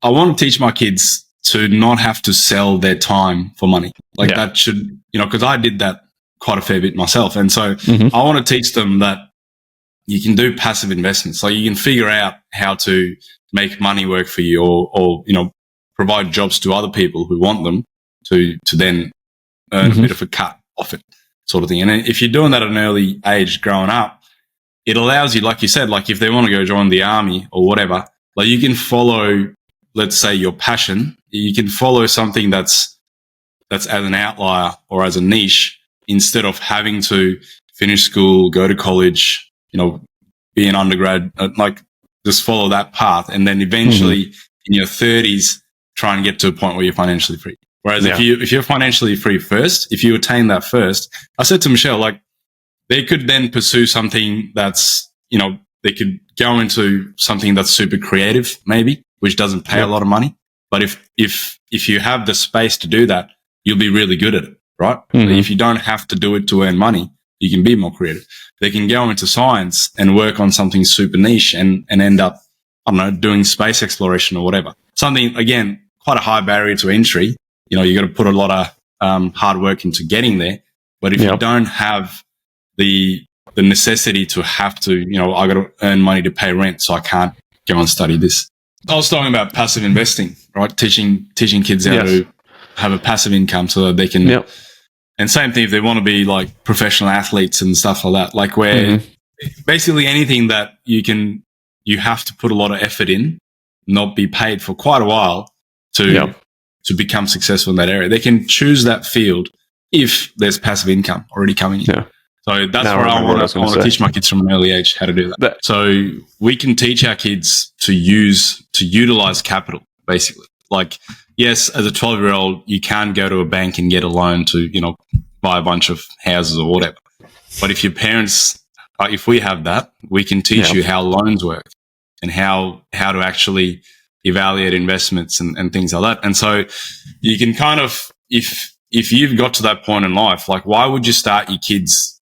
I want to teach my kids to not have to sell their time for money. Like that should, because I did that quite a fair bit myself. And so I want to teach them that you can do passive investments. Like you can figure out how to make money work for you or provide jobs to other people who want them to then earn a bit of a cut off it, sort of thing. And if you're doing that at an early age growing up, it allows you, like you said, like if they want to go join the army or whatever, like you can follow, let's say, your passion. You can follow something that's as an outlier or as a niche instead of having to finish school, go to college, be an undergrad, like just follow that path. And then eventually in your 30s, try and get to a point where you're financially free. Whereas if you're financially free first, if you attain that first, I said to Michelle, like they could then pursue something that's, they could go into something that's super creative, maybe, which doesn't pay a lot of money. But if you have the space to do that, you'll be really good at it, right? If you don't have to do it to earn money, you can be more creative. They can go into science and work on something super niche and end up, I don't know, doing space exploration or whatever. Something, again, quite a high barrier to entry. You got to put a lot of hard work into getting there. But if you don't have the necessity to have to, I got to earn money to pay rent, so I can't go and study this. I was talking about passive investing, right? Teaching kids how to have a passive income so that they can, and same thing if they want to be like professional athletes and stuff like that, like where basically anything that you have to put a lot of effort in, not be paid for quite a while to become successful in that area. They can choose that field if there's passive income already coming in. Yeah. So that's where I want to teach my kids from an early age how to do that. So we can teach our kids to utilize capital, basically. Like, yes, as a 12-year-old, you can go to a bank and get a loan to, buy a bunch of houses or whatever. But if your parents, if we have that, we can teach you how loans work and how to actually evaluate investments and things like that. And so you can kind of, if you've got to that point in life, like why would you start your kids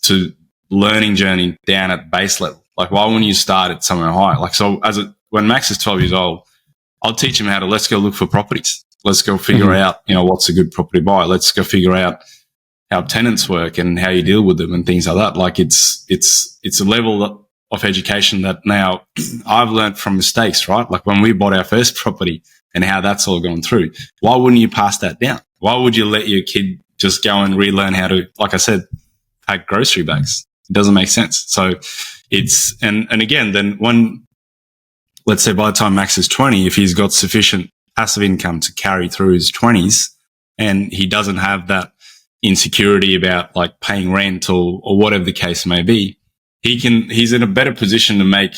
to learning journey down at base level? Like why wouldn't you start it somewhere higher? Like, so when Max is 12 years old, I'll teach him let's go look for properties. Let's go figure out, what's a good property buy. Let's go figure out how tenants work and how you deal with them and things like that. Like it's a level of education that now I've learned from mistakes, right? Like when we bought our first property and how that's all gone through. Why wouldn't you pass that down? Why would you let your kid just go and relearn how to, like I said, pack grocery bags? It doesn't make sense. So it's, and again, then let's say by the time Max is 20, if he's got sufficient passive income to carry through his 20s and he doesn't have that insecurity about like paying rent or whatever the case may be, he's in a better position to make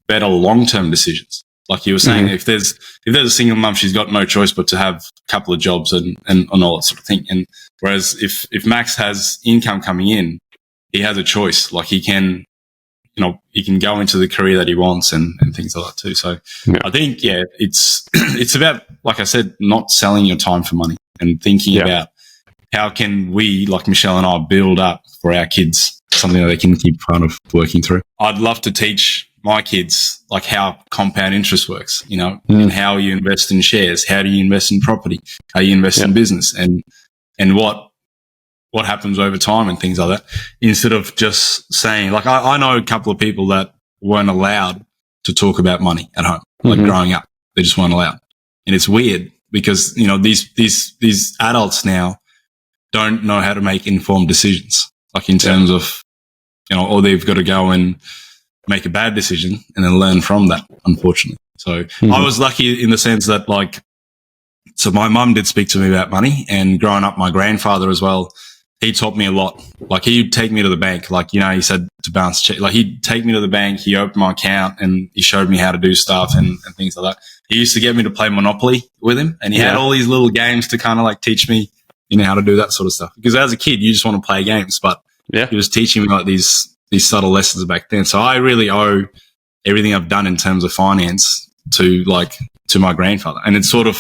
better long-term decisions. Like you were saying, if there's a single mum, she's got no choice but to have a couple of jobs and all that sort of thing. And whereas if Max has income coming in, he has a choice. Like he can go into the career that he wants and things like that too. So I think, it's about, like I said, not selling your time for money and thinking about how can we, like Michelle and I, build up for our kids something that they can keep kind of working through. I'd love to teach my kids like how compound interest works, and how you invest in shares, how do you invest in property, how you invest in business and what happens over time and things like that, instead of just saying, like, I know a couple of people that weren't allowed to talk about money at home, like growing up, they just weren't allowed. And it's weird because, these adults now don't know how to make informed decisions, like in terms of, or they've got to go and make a bad decision and then learn from that, unfortunately. So I was lucky in the sense that, like, so my mum did speak to me about money, and growing up, my grandfather as well, he taught me a lot. Like he'd take me to the bank, like, he said to bounce check, like he'd take me to the bank, he opened my account and he showed me how to do stuff and things like that. He used to get me to play Monopoly with him, and he had all these little games to kind of like teach me, how to do that sort of stuff. Because as a kid, you just want to play games, but he was teaching me like these subtle lessons back then. So I really owe everything I've done in terms of finance to my grandfather. And it's sort of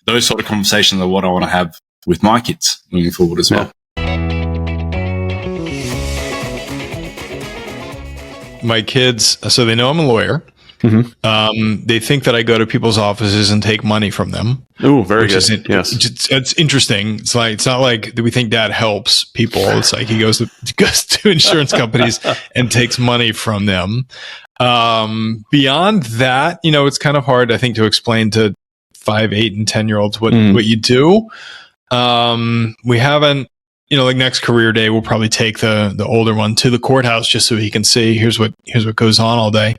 those sort of conversations are what I want to have with my kids moving forward as well. My kids, so they know I'm a lawyer. They think that I go to people's offices and take money from them. Oh, very good. Yes. It's interesting. It's not like we think Dad helps people. It's like he goes to insurance companies and takes money from them. Beyond that, it's kind of hard, I think, to explain to 5, 8, and 10-year-olds what you do. We haven't, like next career day, we'll probably take the older one to the courthouse just so he can see here's what goes on all day.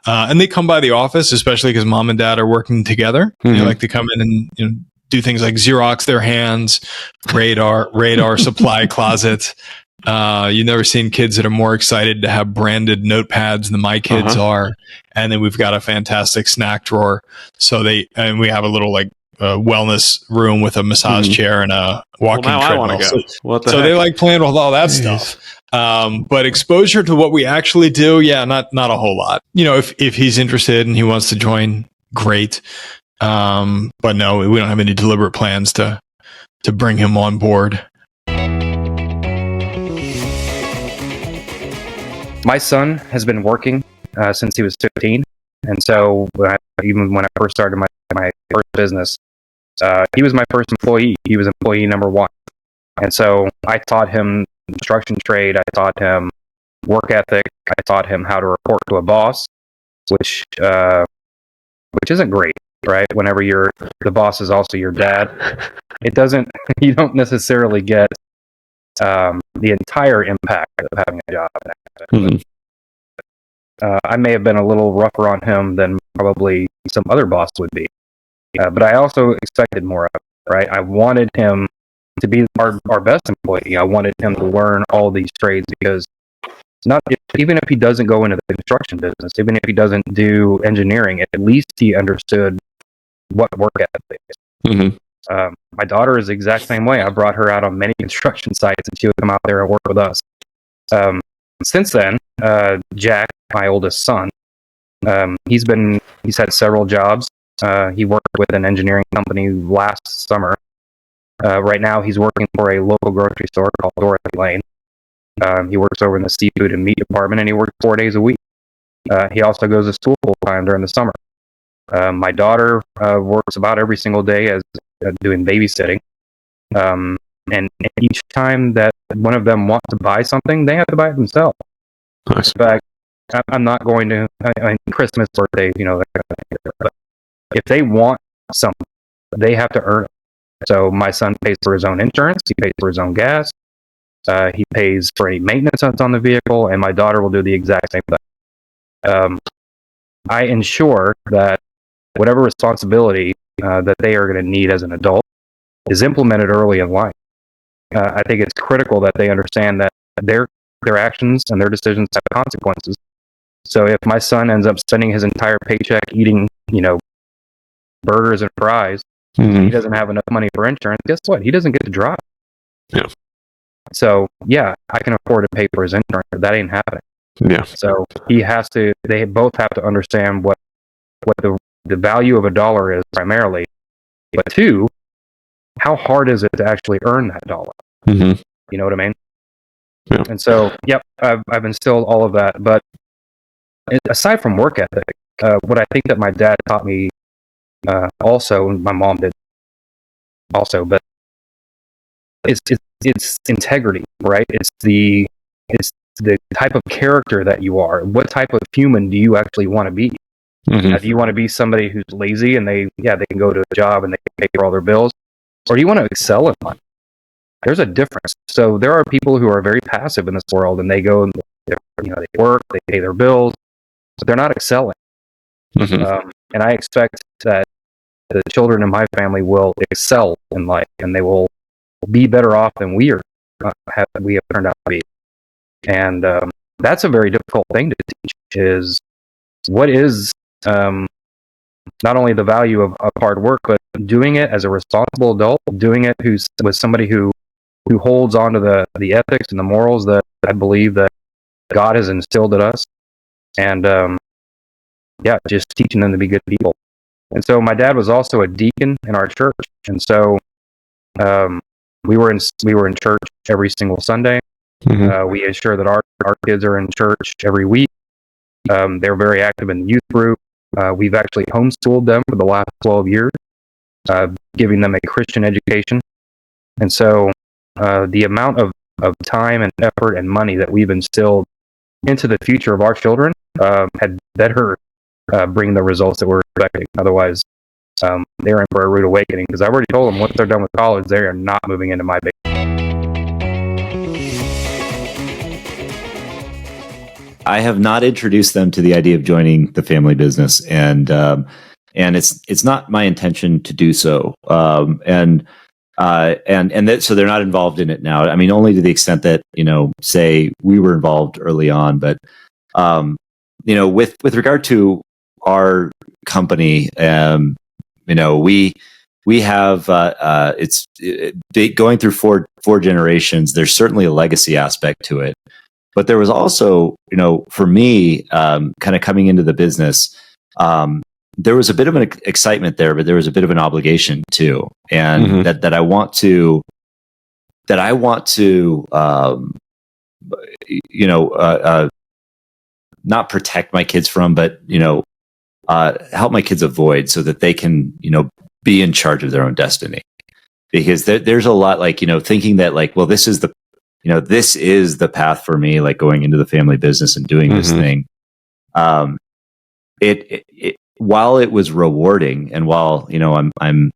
And they come by the office, especially because Mom and Dad are working together. They like to come in and do things like Xerox their hands, radar supply closet. You've never seen kids that are more excited to have branded notepads than my kids are. And then we've got a fantastic snack drawer. And we have a little wellness room with a massage chair and a walking treadmill. So they like playing with all that stuff. But exposure to what we actually do, not a whole lot. If he's interested and he wants to join, great. But no, we don't have any deliberate plans to bring him on board. My son has been working since he was 15. And so even when I first started my first business, he was my first employee. He was employee number 1. And so I taught him construction trade. I taught him work ethic. I taught him how to report to a boss, which isn't great, right? Whenever the boss is also your dad, you don't necessarily get the entire impact of having a job. I may have been a little rougher on him than probably some other boss would be. But I also expected more of him, right? I wanted him to be our best employee. I wanted him to learn all these trades because even if he doesn't go into the construction business, even if he doesn't do engineering, at least he understood what work ethic is. My daughter is the exact same way. I brought her out on many construction sites and she would come out there and work with us. Since then, Jack, my oldest son, he's had several jobs. He worked with an engineering company last summer. Right now, he's working for a local grocery store called Dorothy Lane. He works over in the seafood and meat department, and he works 4 days a week. He also goes to school full time during the summer. My daughter works about every single day as doing babysitting. And each time that one of them wants to buy something, they have to buy it themselves. Nice. In fact, I'm not going to, Christmas, birthdays, but if they want something, they have to earn it. So my son pays for his own insurance, he pays for his own gas, he pays for any maintenance that's on the vehicle, and my daughter will do the exact same thing. I ensure that whatever responsibility that they are going to need as an adult is implemented early in life. I think it's critical that they understand that their actions and their decisions have consequences. So if my son ends up spending his entire paycheck eating, burgers and fries, he doesn't have enough money for insurance, guess what? He doesn't get to drive. Yeah. So, I can afford to pay for his insurance, but that ain't happening. Yeah. So they both have to understand what the value of a dollar is primarily, but 2, how hard is it to actually earn that dollar? You know what I mean? Yeah. And so, I've instilled all of that. But aside from work ethic, what I think that my dad taught me also, and my mom did also, but it's integrity, right? It's the type of character that you are. What type of human do you actually want to be? Do you want to be somebody who's lazy and they can go to a job and they can pay for all their bills? Or do you want to excel in life? There's a difference. So there are people who are very passive in this world and they go and they work, they pay their bills, but they're not excelling. And I expect that the children in my family will excel in life and they will be better off than we have turned out to be. And that's a very difficult thing to teach, is what is not only the value of hard work, but doing it as a responsible adult, doing it with somebody who holds on to the ethics and the morals that I believe that God has instilled in us, and just teaching them to be good people. And so my dad was also a deacon in our church, and so we were in church every single Sunday. We ensure that our kids are in church every week. They're very active in the youth group. We've actually homeschooled them for the last 12 years, giving them a Christian education. And so the amount of time and effort and money that we've instilled into the future of our children had better bring the results that we're expecting. Otherwise, they're in for a rude awakening, because I've already told them once they're done with college, they are not moving into my base. I have not introduced them to the idea of joining the family business, and it's not my intention to do so. So they're not involved in it now. I mean, only to the extent that, say we were involved early on, but with regard to our company, we have going through four generations. There's certainly a legacy aspect to it, but there was also, for me, kind of coming into the business, there was a bit of an excitement there, but there was a bit of an obligation too, and that I want to not protect my kids from, but help my kids avoid, so that they can be in charge of their own destiny. Because there's a lot, like, thinking that, like, well, this is the path for me, like going into the family business and doing this thing. While it was rewarding, and while I'm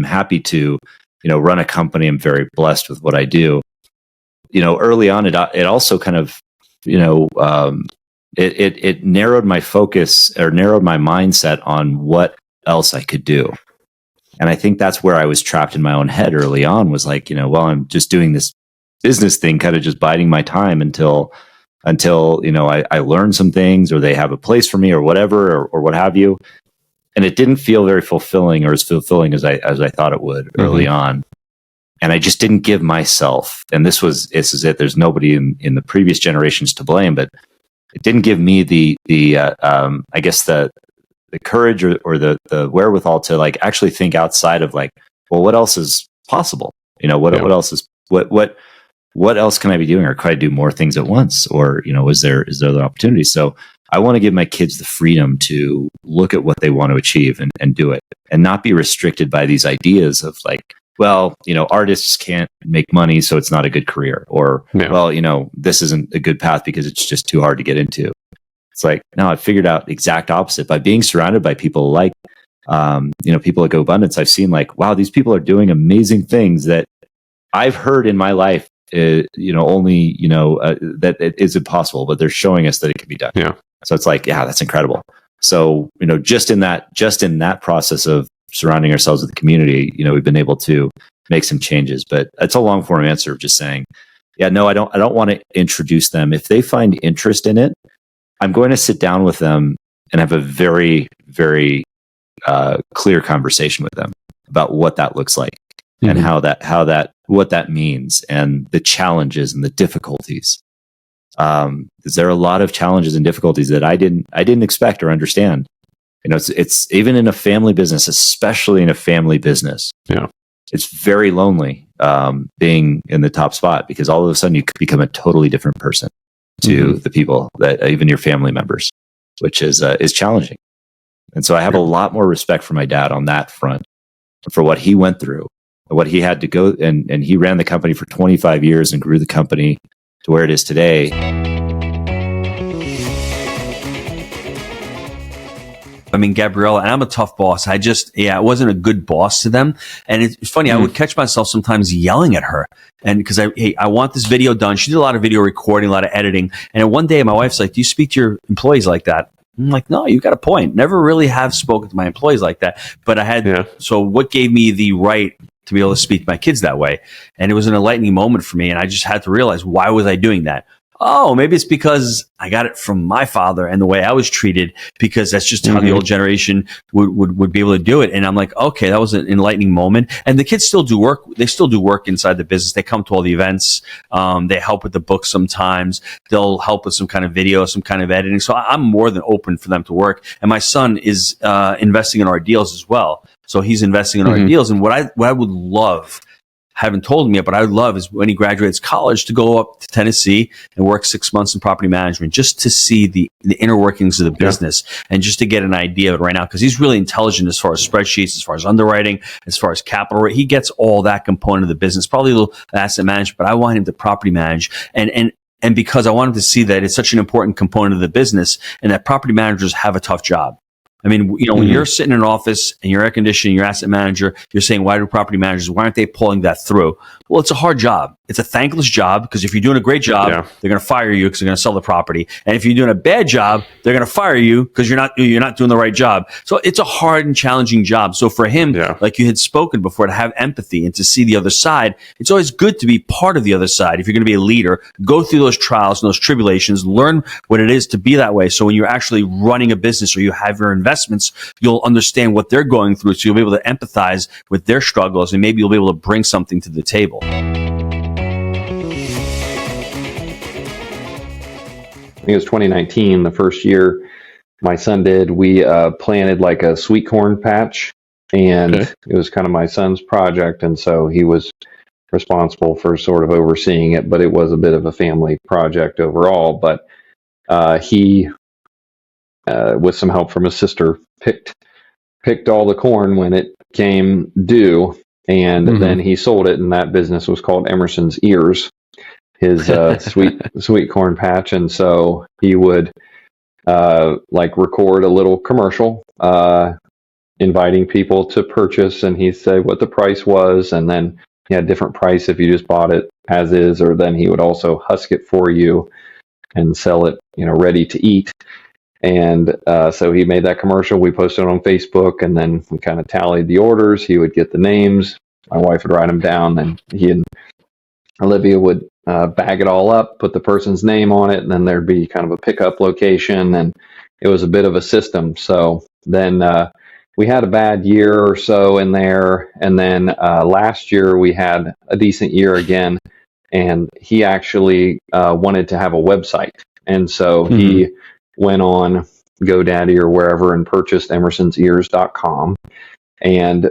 happy to run a company, I'm very blessed with what I do. Early on, it also kind of it narrowed my focus, or narrowed my mindset on what else I could do. And I think that's where I was trapped in my own head early on, was like, well, I'm just doing this business thing, kind of just biding my time until I learn some things, or they have a place for me, or whatever, or what have you. And it didn't feel very fulfilling, or as fulfilling as I thought it would early on. And I just didn't give myself, and this is it. There's nobody in the previous generations to blame, but it didn't give me the I guess the courage or the wherewithal to, like, actually think outside of, like, well, what else is possible? What else is what else can I be doing, or could I do more things at once? Or, is there other opportunities? So I want to give my kids the freedom to look at what they want to achieve and do it, and not be restricted by these ideas of, like, well, artists can't make money, so it's not a good career, or, well, this isn't a good path because it's just too hard to get into. It's like, no, I figured out exact opposite by being surrounded by people like, people at Go Abundance. I've seen, like, wow, these people are doing amazing things that I've heard in my life, that it is impossible, but they're showing us that it can be done. Yeah. So it's like, yeah, that's incredible. So, just in that process of surrounding ourselves with the community, we've been able to make some changes. But it's a long form answer of just saying, yeah, no, I don't want to introduce them. If they find interest in it, I'm going to sit down with them and have a very, very clear conversation with them about what that looks like, and what that means, and the challenges and the difficulties. Because there are a lot of challenges and difficulties that I didn't expect or understand. It's even in a family business, especially in a family business. Yeah, it's very lonely being in the top spot, because all of a sudden you could become a totally different person to the people, that even your family members, which is challenging. And so I have a lot more respect for my dad on that front, for what he went through, what he had to go, and he ran the company for 25 years and grew the company to where it is today. I mean, Gabriella, and I'm a tough boss. I wasn't a good boss to them. And it's funny, I would catch myself sometimes yelling at her. And because I want this video done. She did a lot of video recording, a lot of editing. And one day my wife's like, do you speak to your employees like that? I'm like, no, you got a point. Never really have spoken to my employees like that. But I had, so what gave me the right to be able to speak to my kids that way? And it was an enlightening moment for me. And I just had to realize, why was I doing that? Oh, maybe it's because I got it from my father and the way I was treated, because that's just how the old generation would be able to do it. And I'm like, okay, that was an enlightening moment. And the kids still do work. They still do work inside the business. They come to all the events. They help with the book sometimes. They'll help with some kind of video, some kind of editing. So I'm more than open for them to work. And my son is investing in our deals as well. So he's investing in our deals. And what I would love, haven't told me yet, but I would love is when he graduates college to go up to Tennessee and work 6 months in property management just to see the inner workings of the business and just to get an idea of it right now, because he's really intelligent as far as spreadsheets, as far as underwriting, as far as capital. He gets all that component of the business, probably a little asset management, but I want him to property manage. And because I want him to see that it's such an important component of the business and that property managers have a tough job. I mean, when you're sitting in an office and you're air conditioning, your asset manager, you're saying, why aren't they pulling that through? Well, it's a hard job. It's a thankless job because if you're doing a great job, they're going to fire you because they're going to sell the property. And if you're doing a bad job, they're going to fire you because you're not doing the right job. So it's a hard and challenging job. So for him, like you had spoken before, to have empathy and to see the other side, it's always good to be part of the other side. If you're going to be a leader, go through those trials and those tribulations, learn what it is to be that way. So when you're actually running a business or you have your investments, you'll understand what they're going through. So you'll be able to empathize with their struggles and maybe you'll be able to bring something to the table. I think it was 2019, the first year my son did, we planted like a sweet corn patch, and it was kind of my son's project, and so he was responsible for sort of overseeing it, but it was a bit of a family project overall. But he, with some help from his sister, picked all the corn when it came due, and then he sold it, and that business was called Emerson's Ears, his sweet corn patch. And so he would like record a little commercial inviting people to purchase, and he'd say what the price was, and then he had a different price if you just bought it as is, or then he would also husk it for you and sell it, ready to eat. And so he made that commercial. We posted it on Facebook, and then we kind of tallied the orders. He would get the names. My wife would write them down, and he and Olivia would bag it all up, put the person's name on it, and then there'd be kind of a pickup location, and it was a bit of a system. So then we had a bad year or so in there, and then last year we had a decent year again, and he actually wanted to have a website. And so he went on GoDaddy or wherever and purchased emersonsears.com. And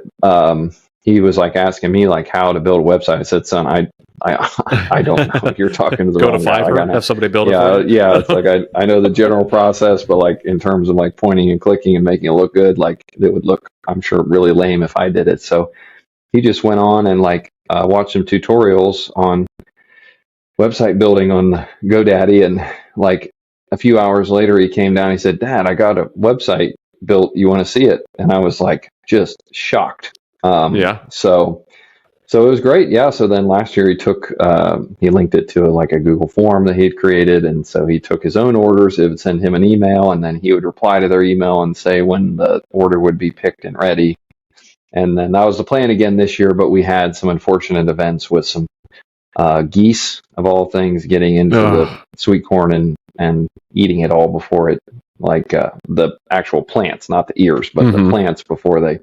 he was like asking me like how to build a website. I said, son, I don't know. You're talking to the Go to Fiverr, have somebody build it for you. Yeah, it's like I know the general process, but like in terms of like pointing and clicking and making it look good, like it would look, I'm sure, really lame if I did it. So he just went on and like watched some tutorials on website building on GoDaddy, and like a few hours later he came down. He said, Dad, I got a website built. You want to see it? And I was like just shocked. So it was great. Yeah. So then last year he linked it to like a Google form that he had created. And so he took his own orders. It would send him an email, and then he would reply to their email and say when the order would be picked and ready. And then that was the plan again this year, but we had some unfortunate events with some geese, of all things, getting into the sweet corn and eating it all before it, like the actual plants, not the ears, but the plants before they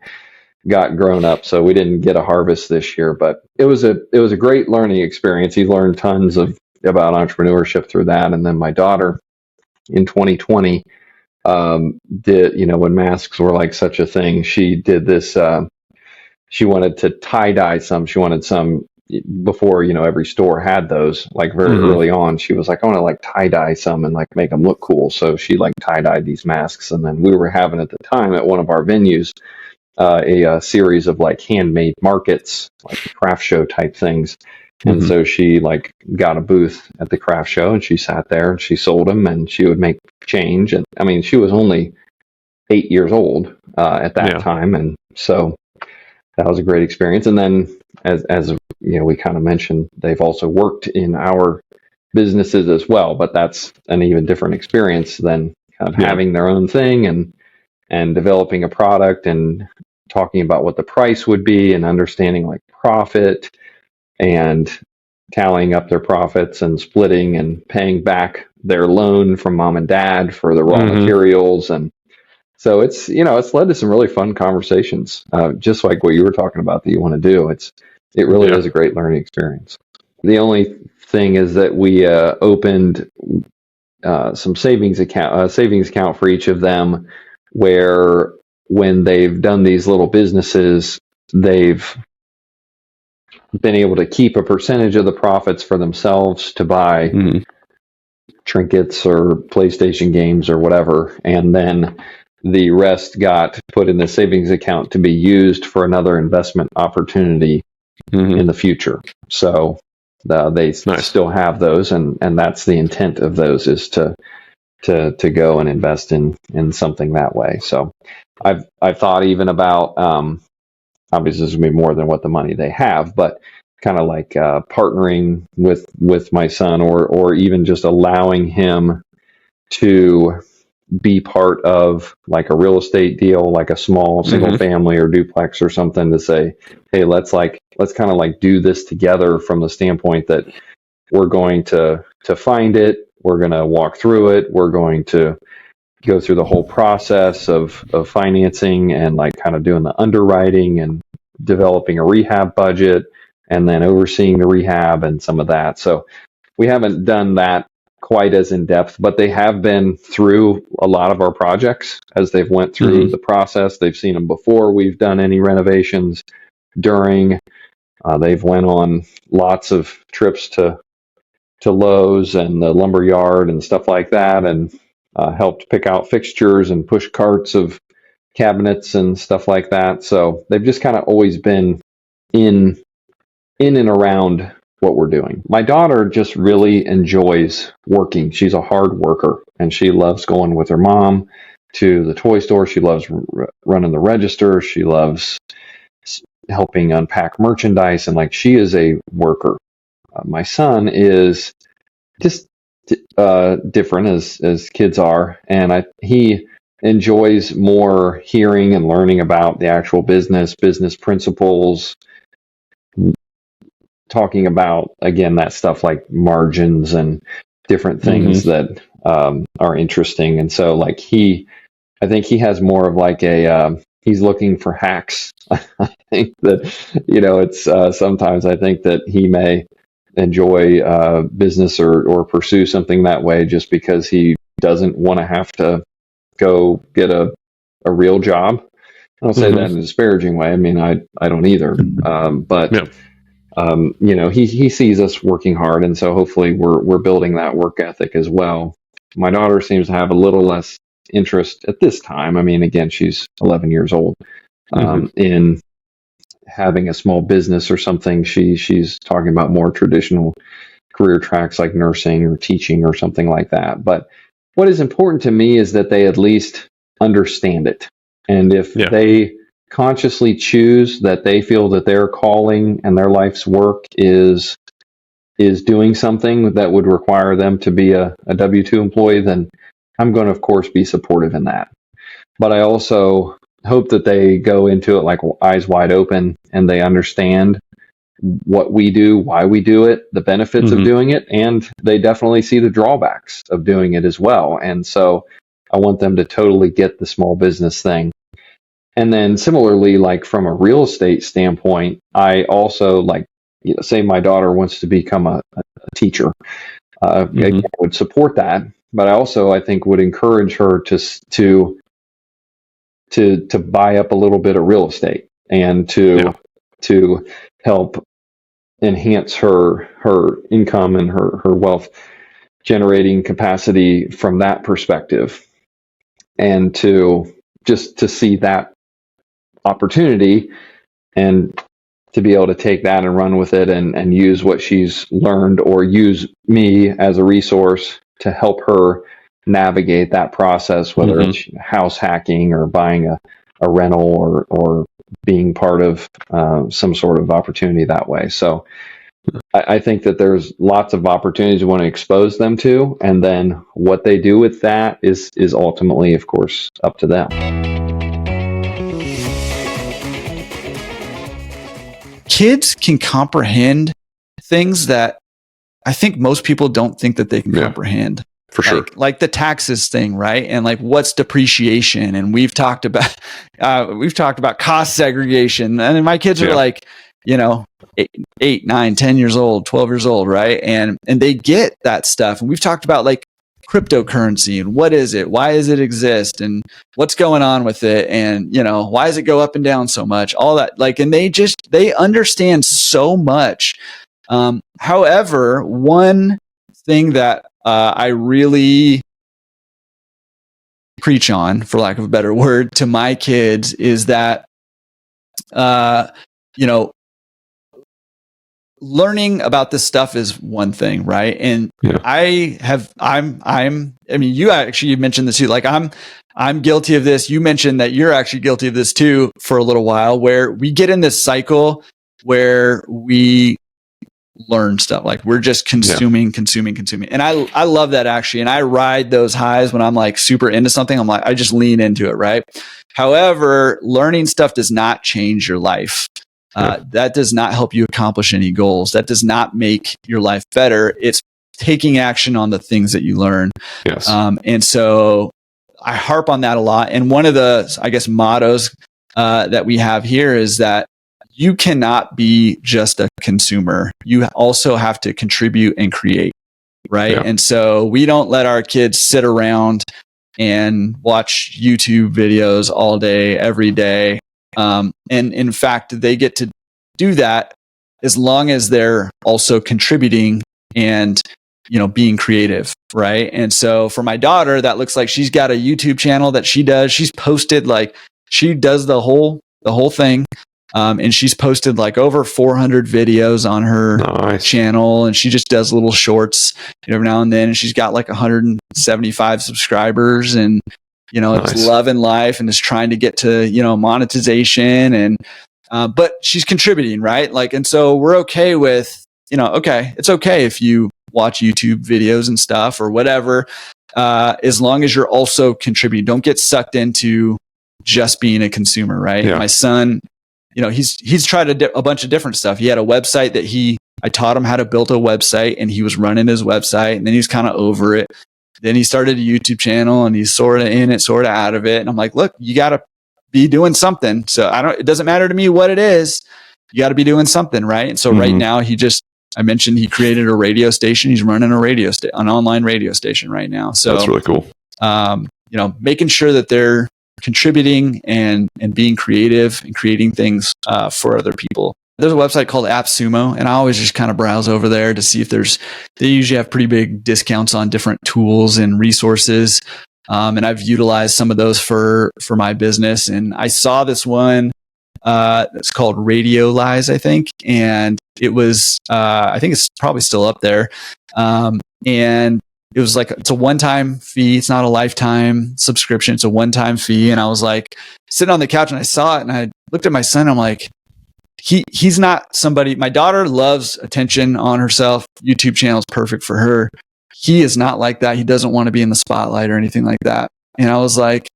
got grown up. So we didn't get a harvest this year, but it was a great learning experience. He learned tons about entrepreneurship through that. And then my daughter in 2020 did, when masks were like such a thing, she did this, she wanted to tie-dye some. She wanted some before, every store had those, like very early on. She was like, I want to like tie-dye some and like make them look cool. So she like tie-dyed these masks. And then we were having at the time at one of our venues a series of like handmade markets, like craft show type things. And so she like got a booth at the craft show, and she sat there and she sold them, and she would make change. And I mean, she was only 8 years old at that time. And so that was a great experience. And then as we kind of mentioned, they've also worked in our businesses as well, but that's an even different experience than kind of having their own thing and developing a product and talking about what the price would be and understanding like profit and tallying up their profits and splitting and paying back their loan from mom and dad for the raw materials. And so it's, it's led to some really fun conversations, just like what you were talking about that you want to do. It really is a great learning experience. The only thing is that we opened some savings account for each of them, where when they've done these little businesses, they've been able to keep a percentage of the profits for themselves to buy trinkets or PlayStation games or whatever, and then the rest got put in the savings account to be used for another investment opportunity in the future. So they still have those, and that's the intent of those, is to go and invest in something that way. So I've thought even about, obviously this is going to be more than what the money they have, but kind of like partnering with my son, or even just allowing him to be part of like a real estate deal, like a small single family or duplex or something, to say, hey, let's kind of like do this together, from the standpoint that we're going to find it, we're going to walk through it, we're going to go through the whole process of financing, and like kind of doing the underwriting and developing a rehab budget, and then overseeing the rehab and some of that. So we haven't done that quite as in depth, but they have been through a lot of our projects as they've went through the process. They've seen them before we've done any renovations. During, they've went on lots of trips to Lowe's and the lumber yard and stuff like that, and helped pick out fixtures and push carts of cabinets and stuff like that. So they've just kind of always been in and around what we're doing. My daughter just really enjoys working. She's a hard worker, and she loves going with her mom to the toy store. She loves running the register. She loves helping unpack merchandise, and like, she is a worker. My son is just different, as kids are, and he enjoys more hearing and learning about the actual business principles, talking about, again, that stuff like margins and different things that are interesting. And so like I think he has more of like he's looking for hacks. I think that, it's sometimes I think that he may enjoy business or pursue something that way, just because he doesn't want to have to go get a real job. I don't say that in a disparaging way. I mean, I don't either. But he sees us working hard, and so hopefully we're building that work ethic as well. My daughter seems to have a little less interest at this time. I mean, again, she's 11 years old, in having a small business or something. She's talking about more traditional career tracks like nursing or teaching or something like that. But what is important to me is that they at least understand it. And if they consciously choose that they feel that their calling and their life's work is doing something that would require them to be a W-2 employee, then I'm going to, of course, be supportive in that. But I also hope that they go into it like eyes wide open, and they understand what we do, why we do it, the benefits of doing it, and they definitely see the drawbacks of doing it as well. And so I want them to totally get the small business thing. And then similarly, like from a real estate standpoint, I also like, say my daughter wants to become a teacher. I would support that, but I think would encourage her to buy up a little bit of real estate, and to help enhance her income and her wealth generating capacity from that perspective, and to see that opportunity, and to be able to take that and run with it, and use what she's learned, or use me as a resource to help her navigate that process, whether it's house hacking or buying a rental, or being part of some sort of opportunity that way. So I think that there's lots of opportunities we want to expose them to, and then what they do with that is ultimately, of course, up to them. Kids can comprehend things that I think most people don't think that they can comprehend. For sure. Like the taxes thing, right? And like, what's depreciation? And we've talked about cost segregation. And my kids are like, 8, 9, 10 years old, 12 years old, right? And they get that stuff. And we've talked about like cryptocurrency and what is it? Why does it exist? And what's going on with it? And, why does it go up and down so much? All that, and they understand so much. However, one thing that I really preach on, for lack of a better word, to my kids is that, learning about this stuff is one thing, right? And you actually mentioned this too. I'm guilty of this. You mentioned that you're actually guilty of this too for a little while, where we get in this cycle where we learn stuff. We're just consuming. And I love that actually. And I ride those highs when I'm super into something. I just lean into it, right? However, learning stuff does not change your life. That does not help you accomplish any goals. That does not make your life better. It's taking action on the things that you learn. Yes. And so I harp on that a lot. And one of the, mottos that we have here is that you cannot be just a consumer. You also have to contribute and create, right? Yeah. And so we don't let our kids sit around and watch YouTube videos all day, every day. And in fact, they get to do that as long as they're also contributing and, being creative. Right. And so for my daughter, that looks like she's got a YouTube channel that she does. She's posted she does the whole thing. And she's posted over 400 videos on her channel, and she just does little shorts every now and then. And she's got 175 subscribers, and it's loving life and is trying to get to monetization, and but she's contributing, right? And so we're okay with it's okay if you watch YouTube videos and stuff or whatever, as long as you're also contributing. Don't get sucked into just being a consumer, right? Yeah. My son, he's tried a bunch of different stuff. He had a website that I taught him how to build a website, and he was running his website, and then he's kind of over it. Then he started a YouTube channel, and he's sort of in it, sort of out of it. And I'm like, look, you got to be doing something. So it doesn't matter to me what it is. You got to be doing something, right? And so right now I mentioned he created a radio station. He's running an online radio station right now. So that's really cool. Making sure that they're contributing and being creative and creating things for other people. There's a website called AppSumo, and I always just kind of browse over there to see if they usually have pretty big discounts on different tools and resources. And I've utilized some of those for my business. And I saw this one that's called Radiolize, I think. And it was, I think it's probably still up there. And it was it's a one-time fee. It's not a lifetime subscription. It's a one-time fee. And I was sitting on the couch, and I saw it, and I looked at my son. I'm like, he's not somebody. My daughter loves attention on herself. YouTube channel is perfect for her. He is not like that. He doesn't want to be in the spotlight or anything like that. And I was like,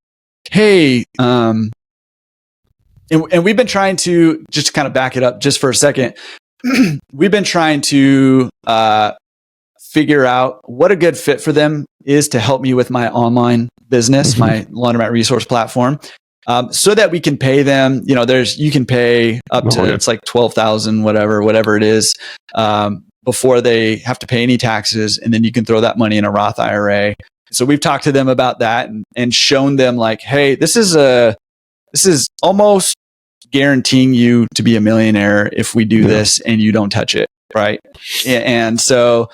hey, and we've been trying to, just to kind of back it up just for a second. We've been trying to figure out what a good fit for them is to help me with my online business, my laundromat resource platform, so that we can pay them. You can pay up to it's $12,000, whatever it is, before they have to pay any taxes, and then you can throw that money in a Roth IRA. So we've talked to them about that and shown them hey, this is almost guaranteeing you to be a millionaire if we do this and you don't touch it, right? And so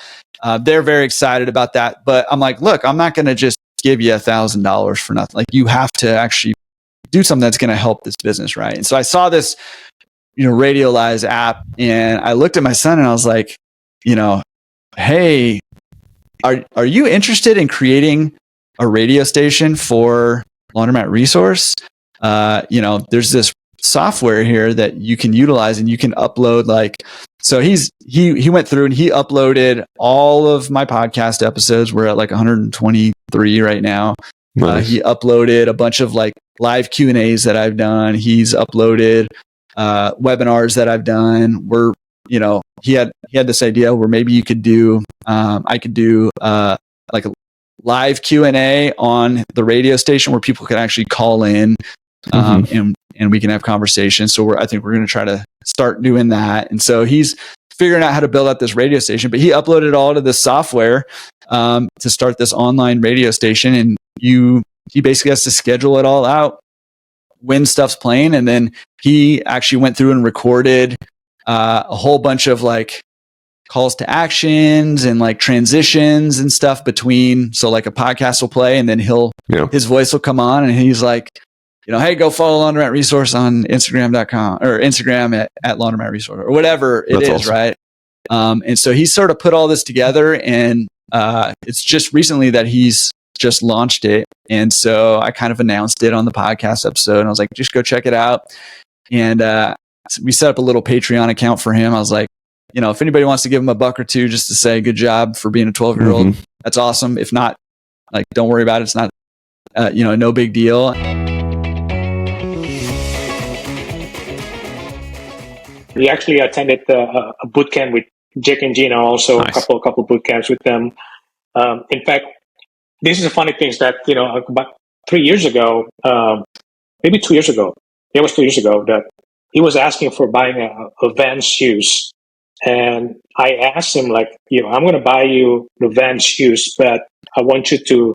they're very excited about that. But I'm like, look, I'm not going to just give you $1,000 for nothing. You have to actually do something that's going to help this business, right? And so I saw this, Radiolize app, and I looked at my son, and I was like, hey, are you interested in creating a radio station for Laundromat Resource? There's this software here that you can utilize, and you can upload so he went through and he uploaded all of my podcast episodes. We're at 123 right now. Nice. He uploaded a bunch of live Q&As that I've done. He's uploaded webinars that I've done. He had this idea where maybe you could do I could do a live Q&A on the radio station where people can actually call in and we can have conversations. So I think we're going to try to start doing that. And so he's figuring out how to build out this radio station. But he uploaded it all to this software to start this online radio station, and he basically has to schedule it all out when stuff's playing, and then he actually went through and recorded a whole bunch of like calls to actions and like transitions and stuff between. So like a podcast will play, and then his voice will come on, and he's like, hey, go follow Laundromat Resource on Instagram.com or Instagram at Laundromat Resource or whatever it is, awesome. Right? And so he sort of put all this together, and it's just recently that he's just launched it. And so I kind of announced it on the podcast episode, and I was like, just go check it out. And we set up a little Patreon account for him. I was like, if anybody wants to give him $1 or $2 just to say good job for being a 12-year-old, that's awesome. If not, like, don't worry about it. It's not, no big deal. We actually attended a boot camp with Jake and Gina, also nice. a couple boot camps with them. In fact, this is a funny thing is that, about 3 years ago, maybe 2 years ago, it was 2 years ago, that he was asking for buying a Vans shoes. And I asked him, like, I'm going to buy you the Vans shoes, but I want you to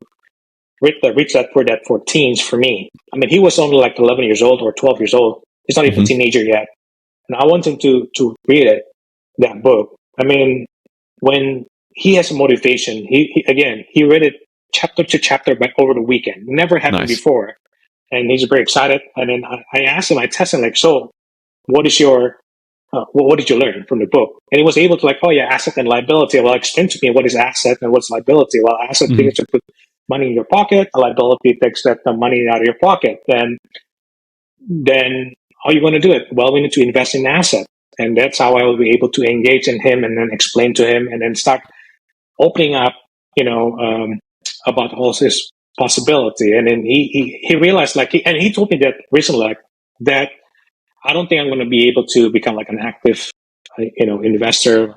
reach that for teens for me. I mean, he was only like 11 years old or 12 years old. He's not even a teenager yet. And I want him to read that book. I mean, when he has a motivation, he read it chapter to chapter over the weekend. Never happened before. And he's very excited. And then I asked him, I tested him, like, so what is your, what did you learn from the book? And he was able to, like, oh yeah, asset and liability. Well, explain to me what is asset and what's liability. Well, asset means to put money in your pocket. A liability takes that money out of your pocket. Then how are you going to do it? Well, we need to invest in asset. And that's how I will be able to engage in him and then explain to him and then start opening up, about all this possibility. And then he realized, like, and he told me that recently, like, that I don't think I'm going to be able to become like an active, investor,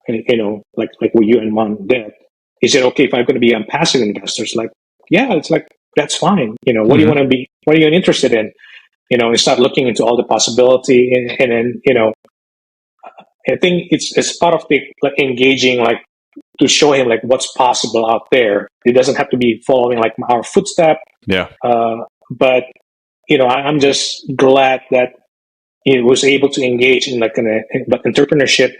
like what you and Mom did. He said, okay, if I'm going to be a passive investor, it's like, yeah, it's like, that's fine. What do you want to be? What are you interested in? And start looking into all the possibility, and then, I think it's part of the like engaging, like to show him like what's possible out there. It doesn't have to be following like our footstep. Yeah. But I'm just glad that he was able to engage in like an entrepreneurship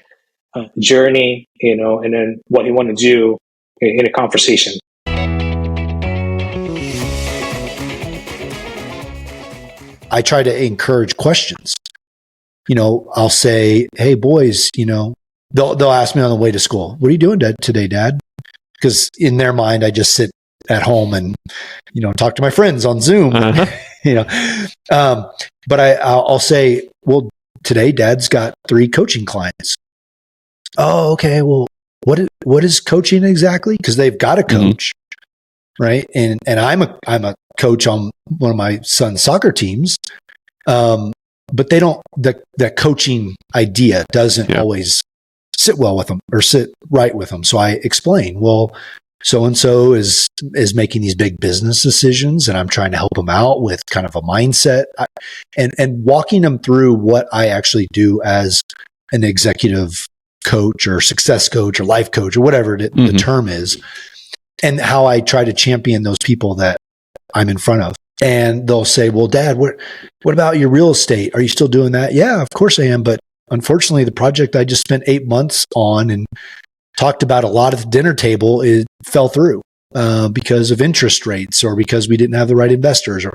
journey, and then what he wanted to do in a conversation. I try to encourage questions. I'll say, hey, boys, they'll ask me on the way to school, what are you doing today, Dad? Because in their mind, I just sit at home and, talk to my friends on Zoom, but I'll say, well, today Dad's got 3 coaching clients. Oh, okay. Well, what is coaching exactly? Because they've got a coach, right? And I'm a coach on one of my son's soccer teams. But they don't, the coaching idea doesn't always sit well with them or sit right with them. So I explain, well, so-and-so is making these big business decisions, and I'm trying to help them out with kind of a mindset and walking them through what I actually do as an executive coach or success coach or life coach or whatever the term is, and how I try to champion those people that I'm in front of. And they'll say, well, Dad, what about your real estate? Are you still doing that? Yeah, of course I am. But unfortunately, the project I just spent 8 months on and talked about a lot at the dinner table, it fell through because of interest rates or because we didn't have the right investors.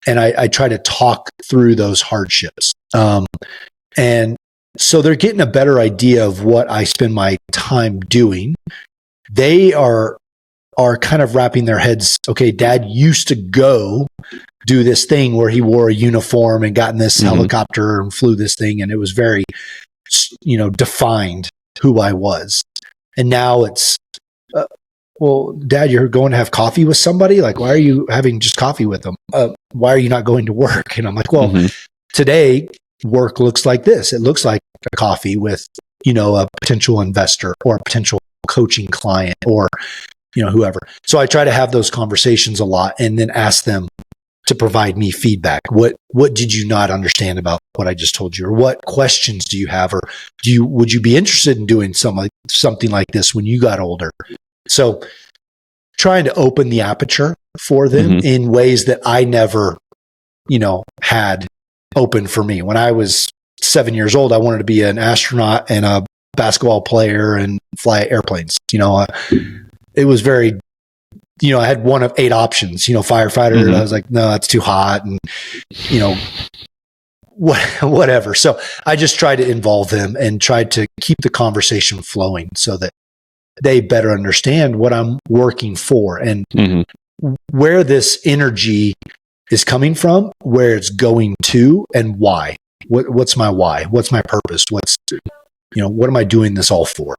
And I try to talk through those hardships. And so they're getting a better idea of what I spend my time doing. They are kind of wrapping their heads, okay, Dad used to go do this thing where he wore a uniform and got in this helicopter and flew this thing. And it was very, defined who I was. And now it's, well, Dad, you're going to have coffee with somebody? Like, why are you having just coffee with them? Why are you not going to work? And I'm like, well, today work looks like this. It looks like a coffee with, a potential investor or a potential coaching client or, whoever. So I try to have those conversations a lot and then ask them to provide me feedback. What did you not understand about what I just told you? Or what questions do you have? Or would you be interested in doing something like this when you got older? So trying to open the aperture for them in ways that I never, had open for me. When I was 7 years old, I wanted to be an astronaut and a basketball player and fly airplanes. It was very, I had one of 8 options, firefighter. I was like, no, that's too hot. And, whatever. So I just tried to involve them and tried to keep the conversation flowing so that they better understand what I'm working for and where this energy is coming from, where it's going to, and why. What's my why? What's my purpose? What am I doing this all for?